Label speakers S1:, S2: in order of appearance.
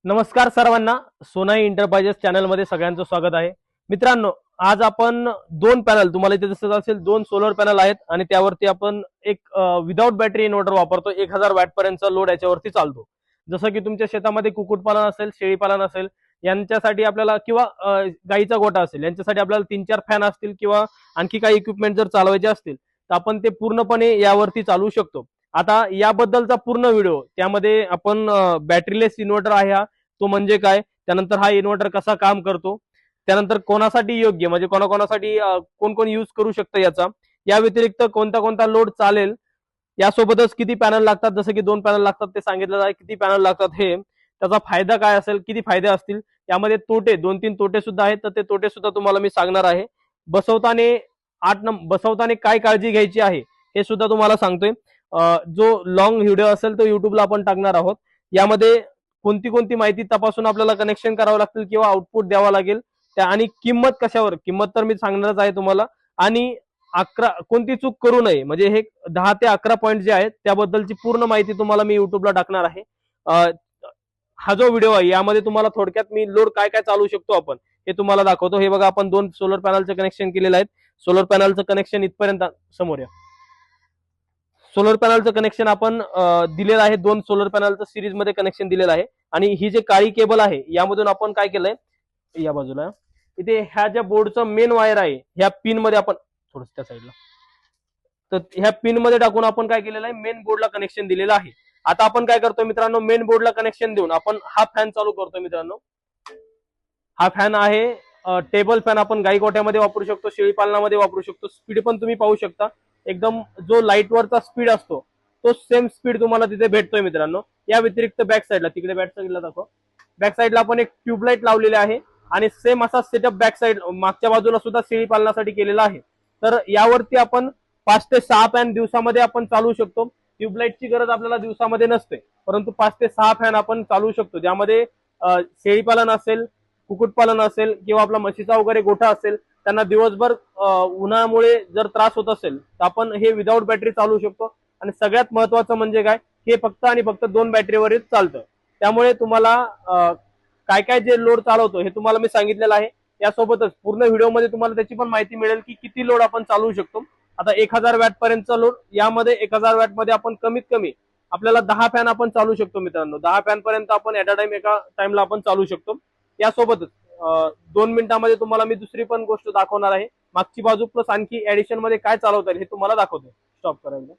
S1: नमस्कार सर्वांना, सोनाई एंटरप्राइजेस चॅनलमध्ये सगळ्यांचं स्वागत आहे. मित्रांनो, आज आपण दोन पॅनल, तुम्हाला इथे दिसत असेल दोन सोलर पॅनल आहेत आणि त्यावरती आपण एक विदाउट बॅटरी इन्व्हर्टर वापरतो. 1000 वॅट पर्यंतचा लोड याच्यावरती चालतो. जसं की तुमच्या शेतामध्ये कुक्कुटपालन असेल, शेळीपालन असेल, यांच्यासाठी आपल्याला किंवा गाईचा गोठा असेल, यांच्यासाठी आपल्याला 3-4 फॅन असतील किंवा आणखी काही इक्विपमेंट जर चालवायचे असतील तर आपण ते पूर्णपणे यावरती चालवू शकतो. आता याबद्दलचा पूर्ण व्हिडिओ, त्यामध्ये आपण बॅटरीलेस इन्व्हर्टर आहे हा, तो म्हणजे काय, त्यानंतर हा इन्व्हर्टर कसा काम करतो, त्यानंतर कोणासाठी योग्य म्हणजे कोणाकोणासाठी कोण कोण यूज करू शकतं याचा, या व्यतिरिक्त कोणता कोणता लोड चालेल, यासोबतच किती पॅनल लागतात, जसं की 2 पॅनल लागतात ते सांगितलं आहे, किती पॅनल लागतात हे, त्याचा फायदा काय असेल, किती फायदे असतील, यामध्ये तोटे 2-3 तोटे सुद्धा आहेत, तर ते तोटे सुद्धा तुम्हाला मी सांगणार आहे. बसवताना काय काळजी घ्यायची आहे हे सुद्धा तुम्हाला सांगतोय. जो लॉंग व्हिडिओ असेल तो युट्यूबला आपण टाकणार आहोत. यामध्ये कोणती कोणती माहिती तपासून आपल्याला कनेक्शन करावं लागतील किंवा आउटपुट द्यावा लागेल, त्या आणि किंमत कशावर, किंमत तर मी सांगणारच आहे तुम्हाला. आणि 11 कोणती चूक करू नये, म्हणजे हे 10 ते 11 पॉईंट जे आहेत त्याबद्दलची पूर्ण माहिती तुम्हाला मी युट्यूबला टाकणार आहे. हा जो व्हिडिओ आहे यामध्ये तुम्हाला थोडक्यात मी लोड काय काय चालू शकतो आपण हे तुम्हाला दाखवतो. हे बघा, आपण 2 सोलर पॅनलचं कनेक्शन केलेलं आहे. सोलर पॅनलचं कनेक्शन इथपर्यंत समोर या. सोलर पॅनलचं कनेक्शन आपण दिलेलं आहे. 2 सोलर पॅनलचं सिरीज मध्ये कनेक्शन दिलेलं आहे. आणि ही जे काळी केबल आहे यामधून आपण काय केलंय, या बाजूला इथे ह्या ज्या बोर्डचं मेन वायर आहे ह्या पिन मध्ये आपण थोडस त्या साईडला, तर ह्या पिन मध्ये टाकून आपण काय केलेलं आहे, मेन बोर्डला कनेक्शन दिलेलं आहे. आता आपण काय करतोय मित्रांनो, मेन बोर्डला कनेक्शन देऊन आपण हा फॅन चालू करतोय. मित्रांनो, हा फॅन आहे टेबल फॅन. आपण गाई गोठ्यामध्ये वापरू शकतो, शेळी पालनामध्ये वापरू शकतो. स्पीड पण तुम्ही पाहू शकता, एकदम जो लाईट वरचा स्पीड असतो तो सेम स्पीड तुम्हाला तिथे भेटतोय मित्रांनो. या व्यतिरिक्त बॅक साईडला, तिकडे बॅक साईडला दाखव, बॅक साईडला आपण एक ट्यूबलाईट लावलेली आहे आणि सेम असा सेटअप बॅक साईड मागच्या बाजूला सुद्धा शेळी पालनासाठी केलेला आहे. तर यावरती आपण 5 ते 6 फॅन दिवसामध्ये आपण चालवू शकतो. ट्यूबलाईटची गरज आपल्याला दिवसामध्ये नसते, परंतु 5 ते 6 फॅन आपण चालवू शकतो, ज्यामध्ये शेळीपालन असेल, कुक्कुटपालन असेल किंवा आपला म्हशीचा वगैरे गोठा असेल, त्यांना दिवसभर उन्हामुळे जर त्रास होत असेल तर आपण हे विदाऊट बॅटरी चालवू शकतो. आणि सगळ्यात महत्वाचं म्हणजे काय, हे फक्त आणि फक्त 2 बॅटरीवरच चालतं. त्यामुळे तुम्हाला काय काय जे लोड चालवतो हे तुम्हाला मी सांगितलेलं आहे. यासोबतच पूर्ण व्हिडिओमध्ये तुम्हाला त्याची पण माहिती मिळेल की किती लोड आपण चालवू शकतो. आता 1000 वॅट पर्यंतचा लोड, यामध्ये 1000 वॅट मध्ये आपण कमीत कमी आपल्याला 10 फॅन आपण चालू शकतो मित्रांनो. 10 फॅन पर्यंत आपण ऍट अ टाइम, एका टाइमला आपण चालू शकतो. यासोबतच 2 मिनिटांमध्ये तुम्हाला मी दुसरी पण गोष्ट दाखवणार आहे. मागची बाजू प्लस आणखी ऍडिशन मध्ये काय चालवता येईल हे तुम्हाला दाखवतो. स्टॉप करायला